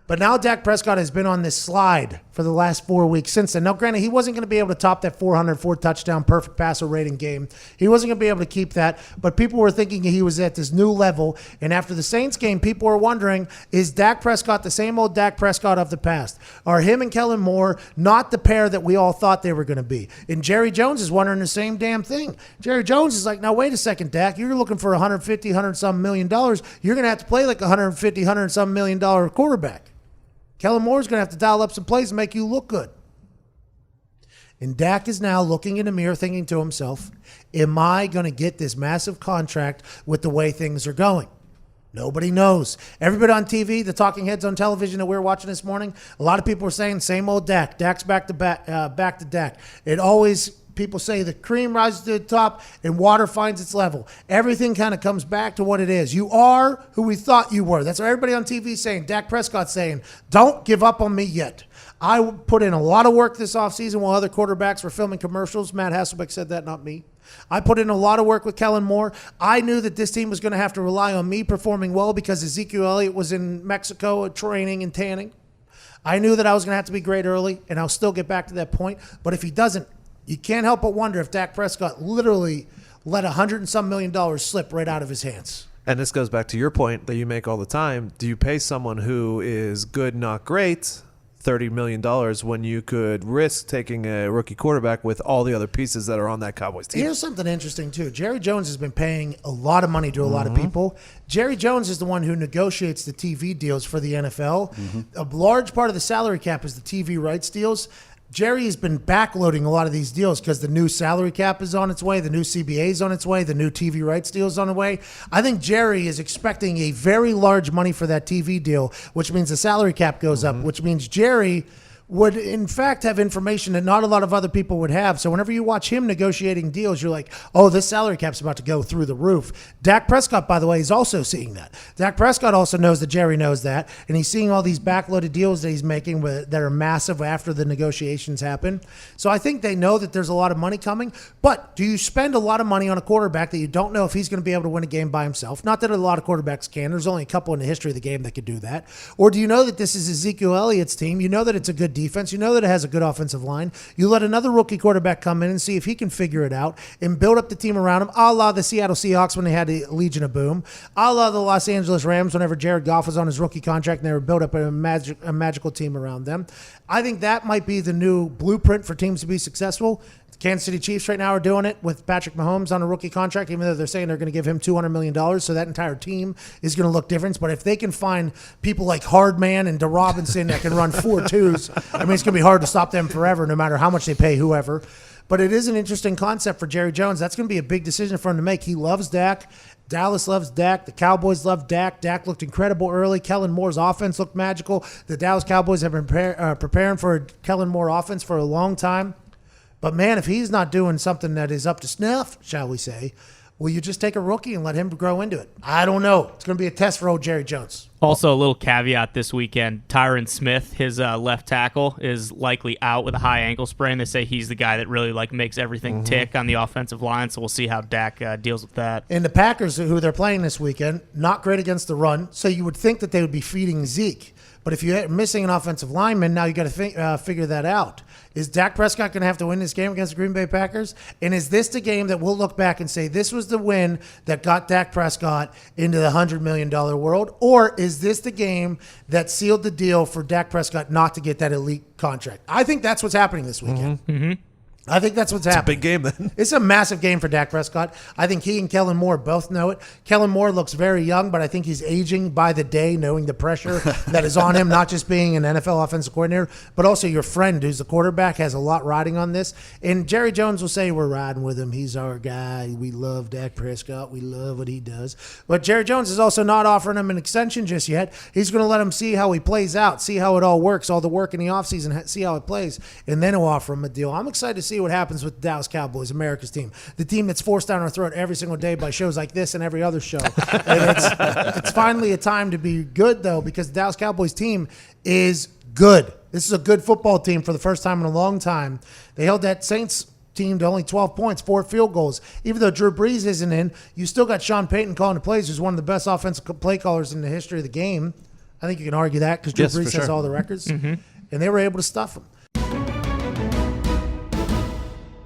But now Dak Prescott has been on this slide for the last 4 weeks since then. Now, granted, he wasn't going to be able to top that 404 touchdown perfect passer rating game. He wasn't going to be able to keep that, but people were thinking he was at this new level. And after the Saints game, people were wondering, is Dak Prescott the same old Dak Prescott of the past? Are him and Kellen Moore not the pair that we all thought they were going to be? And Jerry Jones is wondering the same damn thing. Jerry Jones is like, now, wait a second, Dak. You're looking for $150, $100-some million. You're going to have to play like a $150, $100-some million quarterback. Kellen Moore's going to have to dial up some plays and make you look good. And Dak is now looking in the mirror thinking to himself, am I going to get this massive contract with the way things are going? Nobody knows. Everybody on TV, the talking heads on television that we were watching this morning, a lot of people were saying, same old Dak. Dak's back to Dak. It always, people say the cream rises to the top and water finds its level. Everything kind of comes back to what it is. You are who we thought you were. That's what everybody on TV is saying. Dak Prescott saying, don't give up on me yet. I put in a lot of work this offseason while other quarterbacks were filming commercials. Matt Hasselbeck said that, not me. I put in a lot of work with Kellen Moore. I knew that this team was going to have to rely on me performing well because Ezekiel Elliott was in Mexico training and tanning. I knew that I was going to have to be great early, and I'll still get back to that point. But if he doesn't, you can't help but wonder if Dak Prescott literally let $100-and-some million slip right out of his hands. And this goes back to your point that you make all the time. Do you pay someone who is good, not great, $30 million when you could risk taking a rookie quarterback with all the other pieces that are on that Cowboys team? Here's something interesting, too. Jerry Jones has been paying a lot of money to a lot of people. Jerry Jones is the one who negotiates the TV deals for the NFL. A large part of the salary cap is the TV rights deals. Jerry has been backloading a lot of these deals because the new salary cap is on its way, the new CBA is on its way, the new TV rights deal is on the way. I think Jerry is expecting a very large money for that TV deal, which means the salary cap goes up, which means Jerry would, in fact, have information that not a lot of other people would have. So whenever you watch him negotiating deals, you're like, oh, this salary cap's about to go through the roof. Dak Prescott, by the way, is also seeing that. Dak Prescott also knows that Jerry knows that, and he's seeing all these backloaded deals that he's making that are massive after the negotiations happen. So I think they know that there's a lot of money coming. But do you spend a lot of money on a quarterback that you don't know if he's going to be able to win a game by himself? Not that a lot of quarterbacks can. There's only a couple in the history of the game that could do that. Or do you know that this is Ezekiel Elliott's team? You know that it's a good defense. You know that it has a good offensive line. You let another rookie quarterback come in and see if he can figure it out and build up the team around him, a la the Seattle Seahawks when they had the Legion of Boom, a la the Los Angeles Rams whenever Jared Goff was on his rookie contract and they were built up a magical team around them. I think that might be the new blueprint for teams to be successful. The Kansas City Chiefs right now are doing it with Patrick Mahomes on a rookie contract, even though they're saying they're going to give him $200 million, so that entire team is going to look different. But if they can find people like Hardman and DeRobinson that can run 4.2s, I mean, it's going to be hard to stop them forever, no matter how much they pay whoever. But it is an interesting concept for Jerry Jones. That's going to be a big decision for him to make. He loves Dak. Dallas loves Dak. The Cowboys love Dak. Dak looked incredible early. Kellen Moore's offense looked magical. The Dallas Cowboys have been preparing for a Kellen Moore offense for a long time. But, man, if he's not doing something that is up to snuff, shall we say, will you just take a rookie and let him grow into it? I don't know. It's going to be a test for old Jerry Jones. Also, a little caveat this weekend, Tyron Smith, his left tackle, is likely out with a high ankle sprain. They say he's the guy that really makes everything tick on the offensive line, so we'll see how Dak deals with that. And the Packers, who they're playing this weekend, not great against the run, so you would think that they would be feeding Zeke. But if you're missing an offensive lineman, now you got to figure that out. Is Dak Prescott going to have to win this game against the Green Bay Packers? And is this the game that we'll look back and say this was the win that got Dak Prescott into the $100 million world? Or is this the game that sealed the deal for Dak Prescott not to get that elite contract? I think that's what's happening this weekend. I think that's what's happening. It's a big game then. It's a massive game for Dak Prescott. I think he and Kellen Moore both know it. Kellen Moore looks very young, but I think he's aging by the day, knowing the pressure that is on him, not just being an NFL offensive coordinator, but also your friend who's the quarterback has a lot riding on this. And Jerry Jones will say, we're riding with him. He's our guy. We love Dak Prescott. We love what he does. But Jerry Jones is also not offering him an extension just yet. He's going to let him see how he plays out, see how it all works, all the work in the offseason, see how it plays, and then he'll offer him a deal. I'm excited to see what happens with the Dallas Cowboys, America's team, the team that's forced down our throat every single day by shows like this and every other show. And it's finally a time to be good, though, because the Dallas Cowboys team is good. This is a good football team for the first time in a long time. They held that Saints team to only 12 points, 4 field goals. Even though Drew Brees isn't in, you still got Sean Payton calling the plays, who's one of the best offensive play callers in the history of the game. I think you can argue that because Drew Yes, for Brees has sure. all the records. And they were able to stuff him.